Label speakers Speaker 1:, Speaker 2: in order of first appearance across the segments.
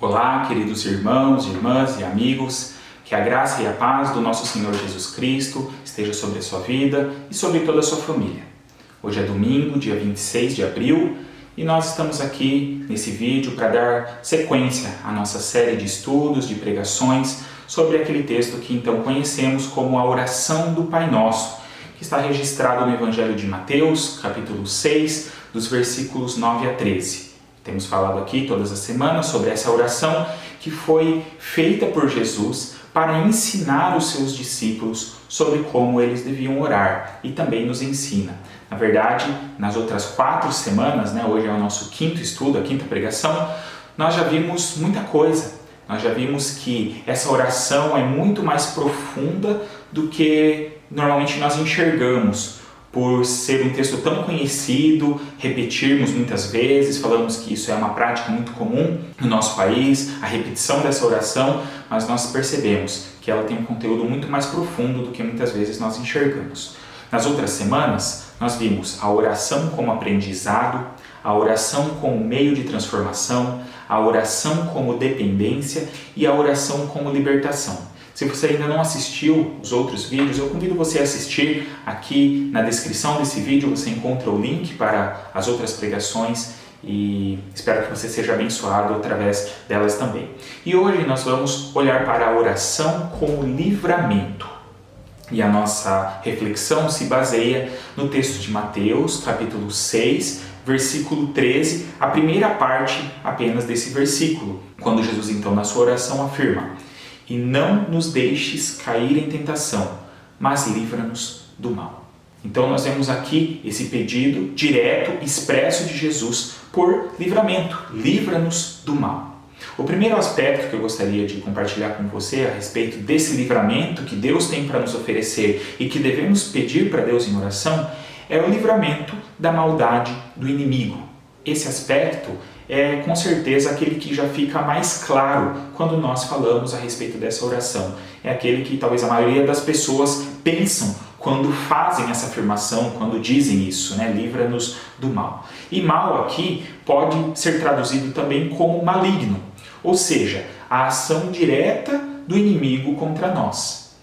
Speaker 1: Olá, queridos irmãos, irmãs e amigos, que a graça e a paz do nosso Senhor Jesus Cristo esteja sobre a sua vida e sobre toda a sua família. Hoje é domingo, dia 26 de abril, e nós estamos aqui nesse vídeo para dar sequência à nossa série de estudos, de pregações sobre aquele texto que então conhecemos como a oração do Pai Nosso, que está registrado no Evangelho de Mateus, capítulo 6, dos versículos 9 a 13. Temos falado aqui todas as semanas sobre essa oração que foi feita por Jesus para ensinar os seus discípulos sobre como eles deviam orar, e também nos ensina. Na verdade, nas outras 4 semanas, hoje é o nosso quinto estudo, a quinta pregação, nós já vimos muita coisa. Nós já vimos que essa oração é muito mais profunda do que normalmente nós enxergamos. Por ser um texto tão conhecido, repetirmos muitas vezes, falamos que isso é uma prática muito comum no nosso país, a repetição dessa oração, mas nós percebemos que ela tem um conteúdo muito mais profundo do que muitas vezes nós enxergamos. Nas outras semanas, nós vimos a oração como aprendizado, a oração como meio de transformação, a oração como dependência e a oração como libertação. Se você ainda não assistiu os outros vídeos, eu convido você a assistir. Aqui na descrição desse vídeo você encontra o link para as outras pregações e espero que você seja abençoado através delas também. E hoje nós vamos olhar para a oração como livramento. E a nossa reflexão se baseia no texto de Mateus, capítulo 6, versículo 13, a primeira parte apenas desse versículo, quando Jesus então na sua oração afirma: "E não nos deixes cair em tentação, mas livra-nos do mal." Então nós vemos aqui esse pedido direto, expresso de Jesus por livramento. Livra-nos do mal. O primeiro aspecto que eu gostaria de compartilhar com você a respeito desse livramento que Deus tem para nos oferecer e que devemos pedir para Deus em oração é o livramento da maldade do inimigo. Esse aspecto é com certeza aquele que já fica mais claro quando nós falamos a respeito dessa oração. É aquele que talvez a maioria das pessoas pensam quando fazem essa afirmação, quando dizem isso, livra-nos do mal. E mal aqui pode ser traduzido também como maligno, ou seja, a ação direta do inimigo contra nós.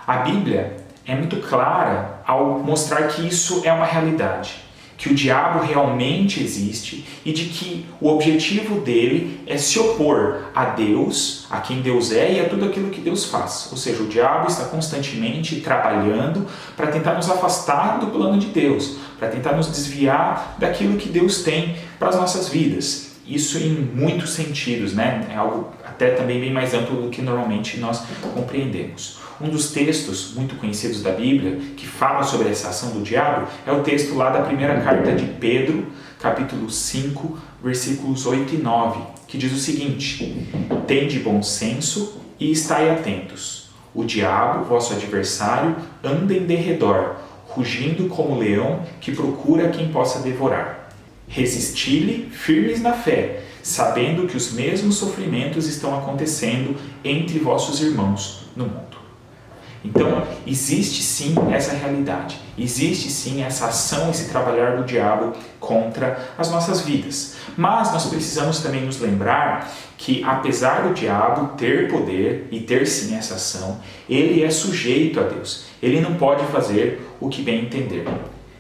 Speaker 1: A Bíblia é muito clara ao mostrar que isso é uma realidade, que o diabo realmente existe e de que o objetivo dele é se opor a Deus, a quem Deus é e a tudo aquilo que Deus faz. Ou seja, o diabo está constantemente trabalhando para tentar nos afastar do plano de Deus, para tentar nos desviar daquilo que Deus tem para as nossas vidas. Isso em muitos sentidos, é algo até também bem mais amplo do que normalmente nós compreendemos. Um dos textos muito conhecidos da Bíblia que fala sobre essa ação do diabo é o texto lá da primeira carta de Pedro, capítulo 5, versículos 8 e 9, que diz o seguinte: "Tende bom senso e estai atentos. O diabo, vosso adversário, anda em derredor, rugindo como leão que procura quem possa devorar. Resisti-lhe firmes na fé, sabendo que os mesmos sofrimentos estão acontecendo entre vossos irmãos no mundo." Então, existe sim essa realidade, existe sim essa ação, esse trabalhar do diabo contra as nossas vidas. Mas nós precisamos também nos lembrar que, apesar do diabo ter poder e ter sim essa ação, ele é sujeito a Deus. Ele não pode fazer o que bem entender.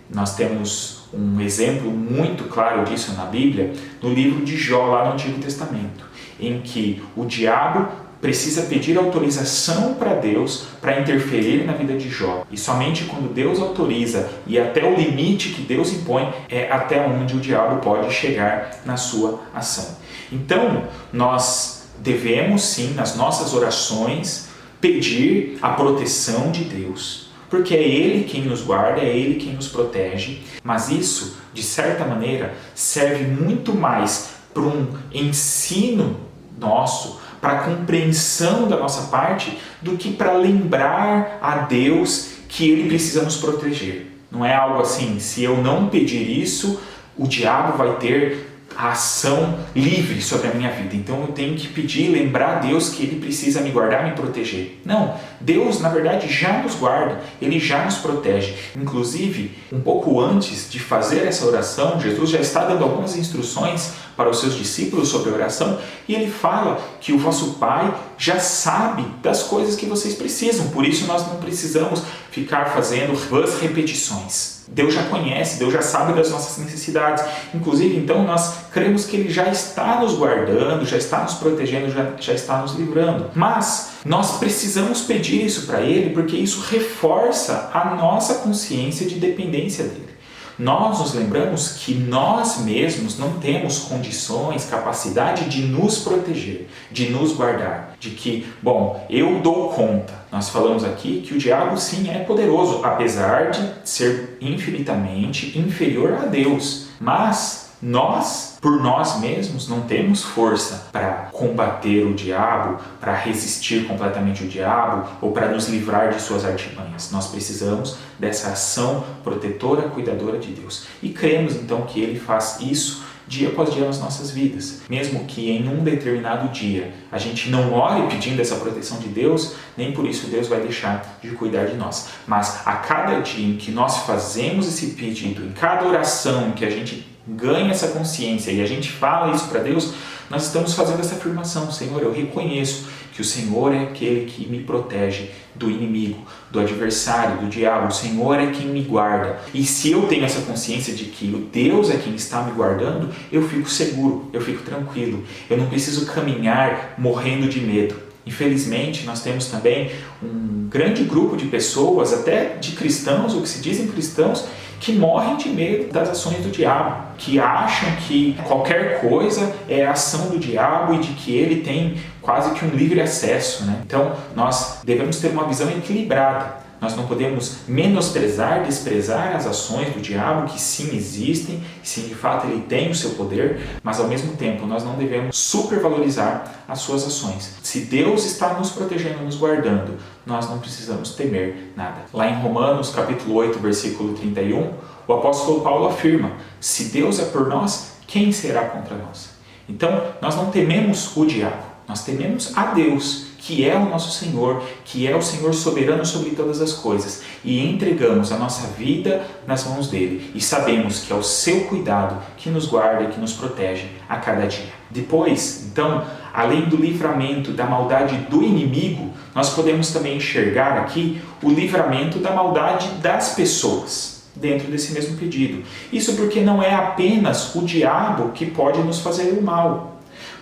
Speaker 1: Nós temos um exemplo muito claro disso na Bíblia, no livro de Jó, lá no Antigo Testamento, em que o diabo precisa pedir autorização para Deus para interferir na vida de Jó. E somente quando Deus autoriza e até o limite que Deus impõe é até onde o diabo pode chegar na sua ação. Então, nós devemos sim, nas nossas orações, pedir a proteção de Deus, porque é Ele quem nos guarda, é Ele quem nos protege, mas isso, de certa maneira, serve muito mais para um ensino nosso, para a compreensão da nossa parte, do que para lembrar a Deus que Ele precisa nos proteger. Não é algo assim, se eu não pedir isso, o diabo vai ter a ação livre sobre a minha vida. Então eu tenho que pedir, lembrar a Deus que Ele precisa me guardar, me proteger. Não, Deus na verdade já nos guarda, Ele já nos protege. Inclusive, um pouco antes de fazer essa oração, Jesus já está dando algumas instruções para os seus discípulos sobre a oração, e Ele fala que o vosso Pai já sabe das coisas que vocês precisam, por isso nós não precisamos ficar fazendo vãs repetições. Deus já conhece, Deus já sabe das nossas necessidades. Inclusive, então, nós cremos que Ele já está nos guardando, já está nos protegendo, já está nos livrando. Mas nós precisamos pedir isso para Ele, porque isso reforça a nossa consciência de dependência dEle. Nós nos lembramos que nós mesmos não temos condições, capacidade de nos proteger, de nos guardar, de que, eu dou conta. Nós falamos aqui que o diabo sim é poderoso, apesar de ser infinitamente inferior a Deus. Mas nós, por nós mesmos, não temos força para combater o diabo, para resistir completamente o diabo ou para nos livrar de suas artimanhas. Nós precisamos dessa ação protetora, cuidadora de Deus. E cremos então que Ele faz isso dia após dia nas nossas vidas. Mesmo que em um determinado dia a gente não ore pedindo essa proteção de Deus, nem por isso Deus vai deixar de cuidar de nós. Mas a cada dia em que nós fazemos esse pedido, em cada oração em que a gente ganha essa consciência e a gente fala isso para Deus, nós estamos fazendo essa afirmação: Senhor, eu reconheço que o Senhor é aquele que me protege do inimigo, do adversário, do diabo. O Senhor é quem me guarda. E se eu tenho essa consciência de que o Deus é quem está me guardando, eu fico seguro, eu fico tranquilo. Eu não preciso caminhar morrendo de medo. Infelizmente, nós temos também um grande grupo de pessoas, até de cristãos, ou que se dizem cristãos, que morrem de medo das ações do diabo, que acham que qualquer coisa é a ação do diabo e de que ele tem quase que um livre acesso, né? Então, nós devemos ter uma visão equilibrada. Nós não podemos menosprezar, desprezar as ações do diabo, que sim existem, sim, de fato ele tem o seu poder, mas ao mesmo tempo nós não devemos supervalorizar as suas ações. Se Deus está nos protegendo, nos guardando, nós não precisamos temer nada. Lá em Romanos capítulo 8, versículo 31, o apóstolo Paulo afirma: se Deus é por nós, quem será contra nós? Então, nós não tememos o diabo, nós tememos a Deus, que é o nosso Senhor, que é o Senhor soberano sobre todas as coisas, e entregamos a nossa vida nas mãos dele, e sabemos que é o seu cuidado que nos guarda e que nos protege a cada dia. Depois, então, além do livramento da maldade do inimigo, nós podemos também enxergar aqui o livramento da maldade das pessoas, dentro desse mesmo pedido. Isso porque não é apenas o diabo que pode nos fazer o mal,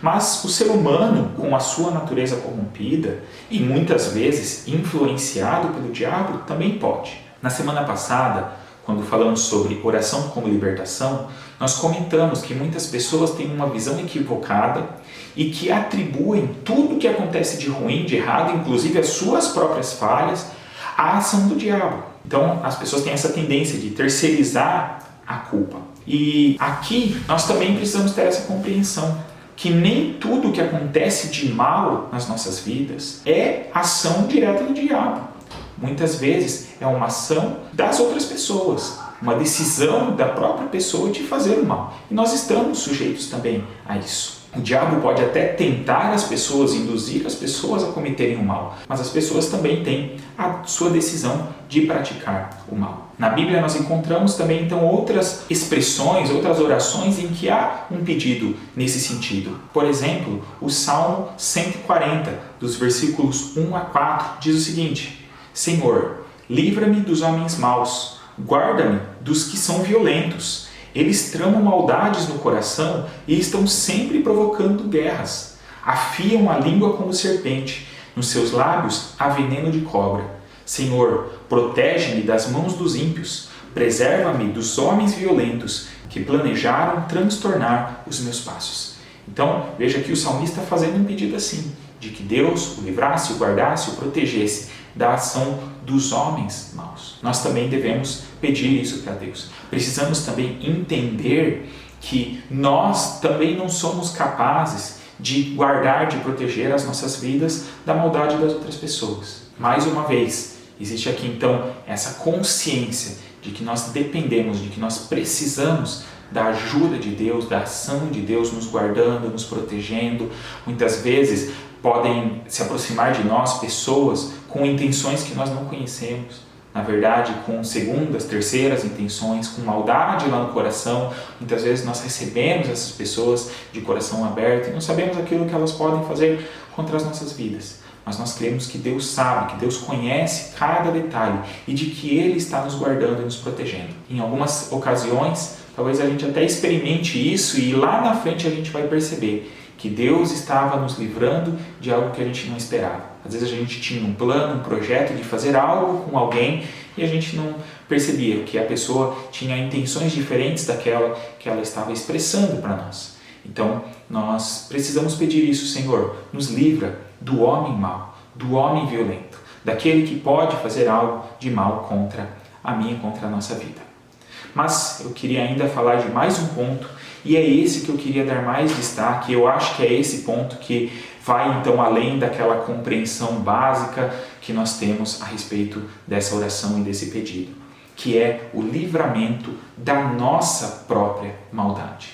Speaker 1: mas o ser humano, com a sua natureza corrompida e muitas vezes influenciado pelo diabo, também pode. Na semana passada, quando falamos sobre oração como libertação, nós comentamos que muitas pessoas têm uma visão equivocada e que atribuem tudo o que acontece de ruim, de errado, inclusive as suas próprias falhas, à ação do diabo. Então, as pessoas têm essa tendência de terceirizar a culpa. E aqui nós também precisamos ter essa compreensão, que nem tudo que acontece de mal nas nossas vidas é ação direta do diabo. Muitas vezes é uma ação das outras pessoas, uma decisão da própria pessoa de fazer o mal. E nós estamos sujeitos também a isso. O diabo pode até tentar as pessoas, induzir as pessoas a cometerem o mal, mas as pessoas também têm a sua decisão de praticar o mal. Na Bíblia nós encontramos também então outras expressões, outras orações em que há um pedido nesse sentido. Por exemplo, o Salmo 140, dos versículos 1 a 4, diz o seguinte: Senhor, livra-me dos homens maus, guarda-me dos que são violentos. Eles tramam maldades no coração e estão sempre provocando guerras. Afiam a língua como serpente, nos seus lábios há veneno de cobra. Senhor, protege-me das mãos dos ímpios, preserva-me dos homens violentos que planejaram transtornar os meus passos. Então, veja aqui o salmista fazendo um pedido assim, de que Deus o livrasse, o guardasse, o protegesse da ação dos homens maus. Nós também devemos pedir isso para Deus. Precisamos também entender que nós também não somos capazes de guardar, de proteger as nossas vidas da maldade das outras pessoas. Mais uma vez, existe aqui então essa consciência de que nós dependemos, de que nós precisamos da ajuda de Deus, da ação de Deus nos guardando, nos protegendo. Muitas vezes podem se aproximar de nós pessoas com intenções que nós não conhecemos. Na verdade, com segundas, terceiras intenções, com maldade lá no coração. Muitas vezes nós recebemos essas pessoas de coração aberto e não sabemos aquilo que elas podem fazer contra as nossas vidas. Mas nós cremos que Deus sabe, que Deus conhece cada detalhe e de que Ele está nos guardando e nos protegendo. Em algumas ocasiões, talvez a gente até experimente isso e lá na frente a gente vai perceber que Deus estava nos livrando de algo que a gente não esperava. Às vezes a gente tinha um plano, um projeto de fazer algo com alguém e a gente não percebia que a pessoa tinha intenções diferentes daquela que ela estava expressando para nós. Então, nós precisamos pedir isso, Senhor, nos livra do homem mau, do homem violento, daquele que pode fazer algo de mal contra a minha, contra a nossa vida. Mas eu queria ainda falar de mais um ponto, e é esse que eu queria dar mais destaque. Eu acho que é esse ponto que vai então além daquela compreensão básica que nós temos a respeito dessa oração e desse pedido, que é o livramento da nossa própria maldade.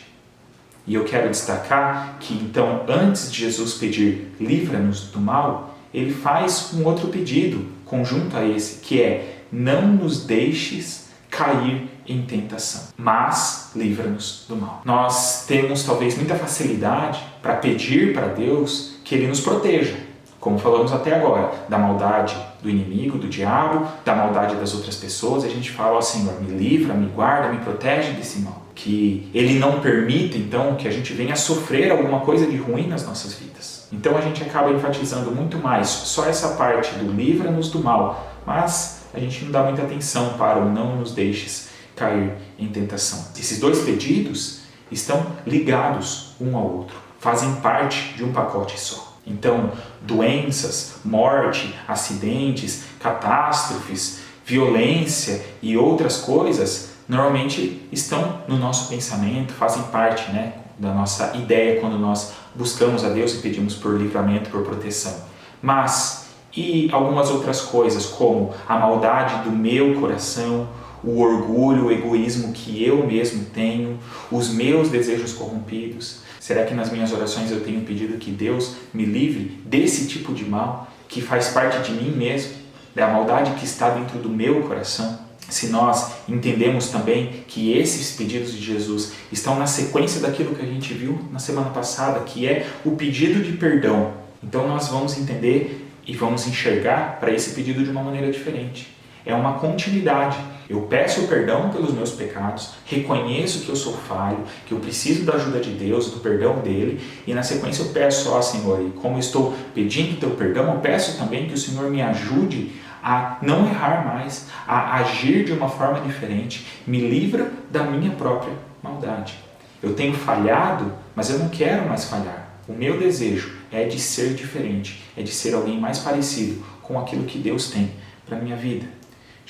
Speaker 1: E eu quero destacar que então, antes de Jesus pedir livra-nos do mal, ele faz um outro pedido conjunto a esse, que é não nos deixes cair em tentação, mas livra-nos do mal. Nós temos talvez muita facilidade para pedir para Deus que Ele nos proteja, como falamos até agora, da maldade do inimigo, do diabo, da maldade das outras pessoas. A gente fala, ó Senhor, me livra, me guarda, me protege desse mal. Que Ele não permita, então, que a gente venha sofrer alguma coisa de ruim nas nossas vidas. Então a gente acaba enfatizando muito mais só essa parte do livra-nos do mal, mas a gente não dá muita atenção para o não nos deixes cair em tentação. Esses dois pedidos estão ligados um ao outro, fazem parte de um pacote só. Então, doenças, morte, acidentes, catástrofes, violência e outras coisas normalmente estão no nosso pensamento, fazem parte, da nossa ideia quando nós buscamos a Deus e pedimos por livramento, por proteção. Mas, e algumas outras coisas, como a maldade do meu coração, o orgulho, o egoísmo que eu mesmo tenho, os meus desejos corrompidos? Será que nas minhas orações eu tenho pedido que Deus me livre desse tipo de mal que faz parte de mim mesmo, da maldade que está dentro do meu coração? Se nós entendemos também que esses pedidos de Jesus estão na sequência daquilo que a gente viu na semana passada, que é o pedido de perdão, então nós vamos entender e vamos enxergar para esse pedido de uma maneira diferente. É uma continuidade. Eu peço perdão pelos meus pecados, reconheço que eu sou falho, que eu preciso da ajuda de Deus, do perdão dele, e na sequência eu peço, ó Senhor, e como eu estou pedindo teu perdão, eu peço também que o Senhor me ajude a não errar mais, a agir de uma forma diferente, me livra da minha própria maldade. Eu tenho falhado, mas eu não quero mais falhar. O meu desejo é de ser diferente, é de ser alguém mais parecido com aquilo que Deus tem para a minha vida.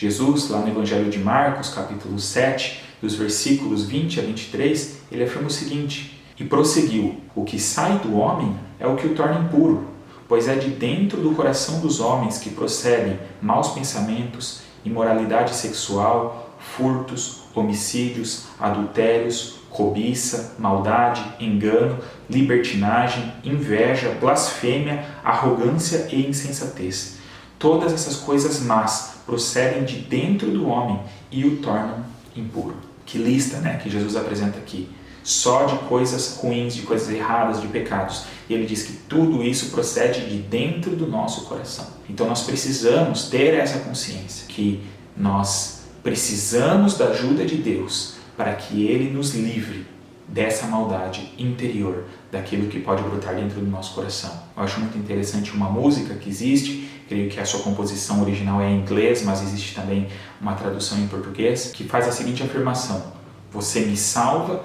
Speaker 1: Jesus, lá no Evangelho de Marcos, capítulo 7, dos versículos 20 a 23, ele afirma o seguinte: e prosseguiu, o que sai do homem é o que o torna impuro, pois é de dentro do coração dos homens que procedem maus pensamentos, imoralidade sexual, furtos, homicídios, adultérios, cobiça, maldade, engano, libertinagem, inveja, blasfêmia, arrogância e insensatez. Todas essas coisas más procedem de dentro do homem e o tornam impuro. Que lista, que Jesus apresenta aqui. Só de coisas ruins, de coisas erradas, de pecados. E ele diz que tudo isso procede de dentro do nosso coração. Então nós precisamos ter essa consciência que nós precisamos da ajuda de Deus para que Ele nos livre dessa maldade interior, daquilo que pode brotar dentro do nosso coração. Eu acho muito interessante uma música que existe, creio que a sua composição original é em inglês, mas existe também uma tradução em português, que faz a seguinte afirmação: você me salva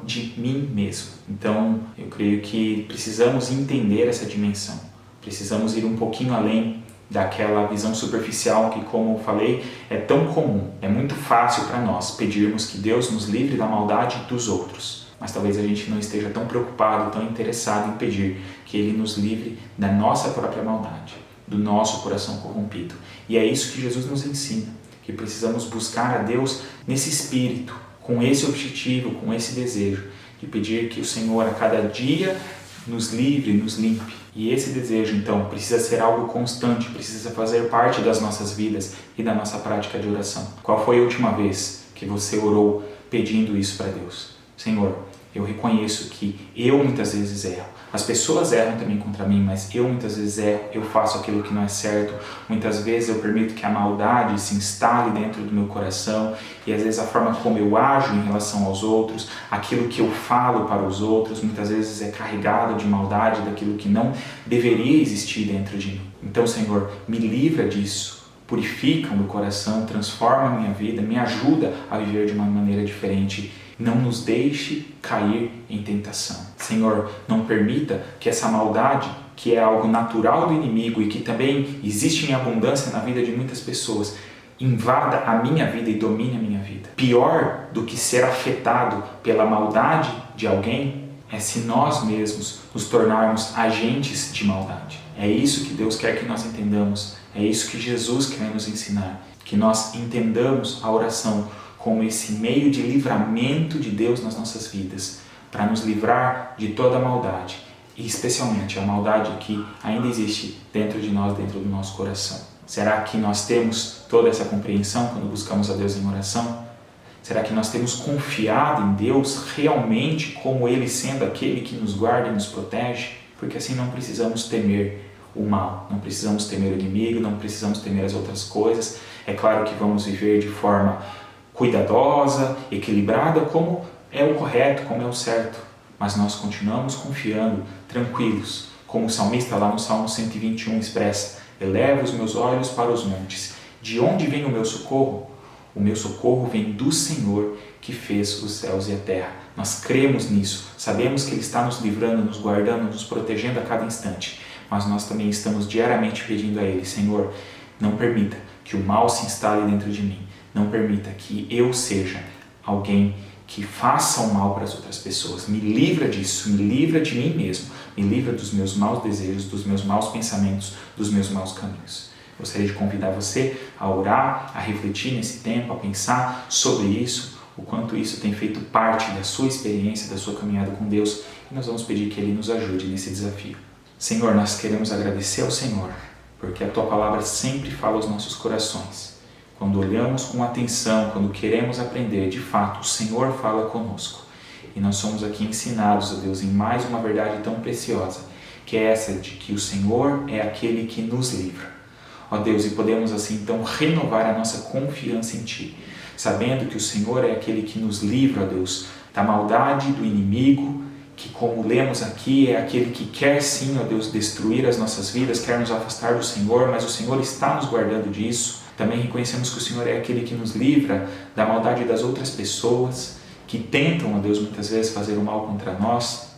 Speaker 1: de mim mesmo. Então, eu creio que precisamos entender essa dimensão, precisamos ir um pouquinho além daquela visão superficial que, como eu falei, é tão comum. É muito fácil para nós pedirmos que Deus nos livre da maldade dos outros, mas talvez a gente não esteja tão preocupado, tão interessado em pedir que Ele nos livre da nossa própria maldade, do nosso coração corrompido. E é isso que Jesus nos ensina, que precisamos buscar a Deus nesse espírito, com esse objetivo, com esse desejo de pedir que o Senhor a cada dia nos livre, nos limpe. E esse desejo, então, precisa ser algo constante, precisa fazer parte das nossas vidas e da nossa prática de oração. Qual foi a última vez que você orou pedindo isso para Deus? Senhor, eu reconheço que eu muitas vezes erro. As pessoas erram também contra mim, mas eu muitas vezes erro, eu faço aquilo que não é certo. Muitas vezes eu permito que a maldade se instale dentro do meu coração e às vezes a forma como eu ajo em relação aos outros, aquilo que eu falo para os outros, muitas vezes é carregado de maldade, daquilo que não deveria existir dentro de mim. Então, Senhor, me livra disso. Purifica o meu coração, transforma a minha vida, me ajuda a viver de uma maneira diferente. Não nos deixe cair em tentação. Senhor, não permita que essa maldade, que é algo natural do inimigo e que também existe em abundância na vida de muitas pessoas, invada a minha vida e domine a minha vida. Pior do que ser afetado pela maldade de alguém é se nós mesmos nos tornarmos agentes de maldade. É isso que Deus quer que nós entendamos. É isso que Jesus quer nos ensinar. Que nós entendamos a oração como esse meio de livramento de Deus nas nossas vidas, para nos livrar de toda a maldade, e especialmente a maldade que ainda existe dentro de nós, dentro do nosso coração. Será que nós temos toda essa compreensão quando buscamos a Deus em oração? Será que nós temos confiado em Deus realmente como Ele sendo aquele que nos guarda e nos protege? Porque assim não precisamos temer o mal, não precisamos temer o inimigo, não precisamos temer as outras coisas. É claro que vamos viver de forma cuidadosa, equilibrada, como é o correto, como é o certo. Mas nós continuamos confiando, tranquilos, como o salmista lá no Salmo 121 expressa: elevo os meus olhos para os montes. De onde vem o meu socorro? O meu socorro vem do Senhor que fez os céus e a terra. Nós cremos nisso, sabemos que Ele está nos livrando, nos guardando, nos protegendo a cada instante. Mas nós também estamos diariamente pedindo a Ele: Senhor, não permita que o mal se instale dentro de mim. Não permita que eu seja alguém que faça o mal para as outras pessoas. Me livra disso, me livra de mim mesmo, me livra dos meus maus desejos, dos meus maus pensamentos, dos meus maus caminhos. Gostaria de convidar você a orar, a refletir nesse tempo, a pensar sobre isso, o quanto isso tem feito parte da sua experiência, da sua caminhada com Deus, e nós vamos pedir que Ele nos ajude nesse desafio. Senhor, nós queremos agradecer ao Senhor, porque a Tua Palavra sempre fala aos nossos corações. Quando olhamos com atenção, quando queremos aprender, de fato, o Senhor fala conosco. E nós somos aqui ensinados, ó Deus, em mais uma verdade tão preciosa, que é essa de que o Senhor é aquele que nos livra. Ó Deus, e podemos assim então renovar a nossa confiança em Ti, sabendo que o Senhor é aquele que nos livra, ó Deus, da maldade do inimigo, que, como lemos aqui, é aquele que quer sim, ó Deus, destruir as nossas vidas, quer nos afastar do Senhor, mas o Senhor está nos guardando disso. Também reconhecemos que o Senhor é aquele que nos livra da maldade das outras pessoas, que tentam, ó Deus, muitas vezes fazer o mal contra nós.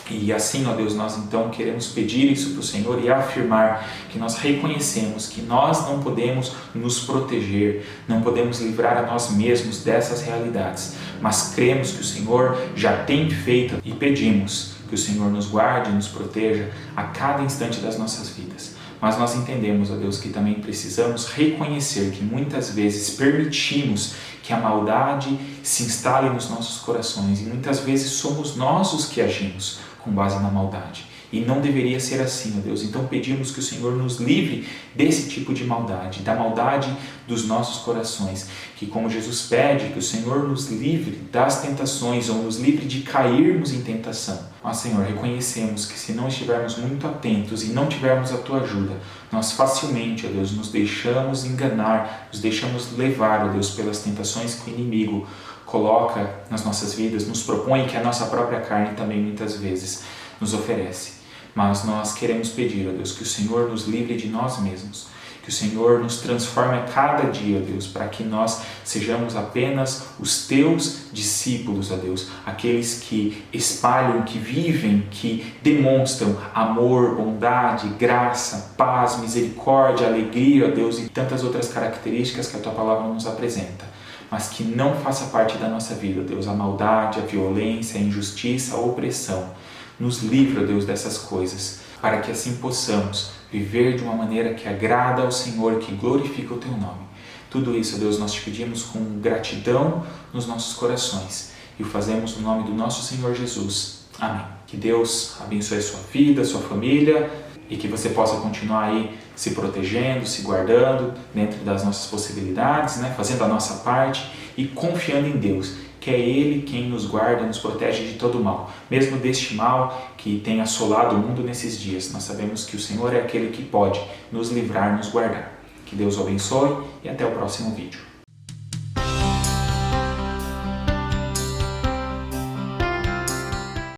Speaker 1: E assim, ó Deus, nós então queremos pedir isso para o Senhor e afirmar que nós reconhecemos que nós não podemos nos proteger, não podemos livrar a nós mesmos dessas realidades, mas cremos que o Senhor já tem feito e pedimos que o Senhor nos guarde e nos proteja a cada instante das nossas vidas. Mas nós entendemos, ó Deus, que também precisamos reconhecer que muitas vezes permitimos que a maldade se instale nos nossos corações e muitas vezes somos nós os que agimos com base na maldade. E não deveria ser assim, ó Deus. Então pedimos que o Senhor nos livre desse tipo de maldade, da maldade dos nossos corações. Que, como Jesus pede, que o Senhor nos livre das tentações ou nos livre de cairmos em tentação. Ó Senhor, reconhecemos que se não estivermos muito atentos e não tivermos a Tua ajuda, nós facilmente, ó Deus, nos deixamos enganar, nos deixamos levar, ó Deus, pelas tentações que o inimigo coloca nas nossas vidas, nos propõe, que a nossa própria carne também muitas vezes nos oferece. Mas nós queremos pedir, ó Deus, que o Senhor nos livre de nós mesmos, que o Senhor nos transforme a cada dia, ó Deus, para que nós sejamos apenas os Teus discípulos, ó Deus, aqueles que espalham, que vivem, que demonstram amor, bondade, graça, paz, misericórdia, alegria, ó Deus, e tantas outras características que a Tua Palavra nos apresenta, mas que não faça parte da nossa vida, ó Deus, a maldade, a violência, a injustiça, a opressão. Nos livra, Deus, dessas coisas, para que assim possamos viver de uma maneira que agrada ao Senhor, que glorifica o Teu nome. Tudo isso, Deus, nós te pedimos com gratidão nos nossos corações e o fazemos no nome do nosso Senhor Jesus. Amém. Que Deus abençoe a sua vida, a sua família e que você possa continuar aí se protegendo, se guardando dentro das nossas possibilidades, né? Fazendo a nossa parte e confiando em Deus, que é Ele quem nos guarda, nos protege de todo mal, mesmo deste mal que tem assolado o mundo nesses dias. Nós sabemos que o Senhor é aquele que pode nos livrar, nos guardar. Que Deus o abençoe e até o próximo vídeo.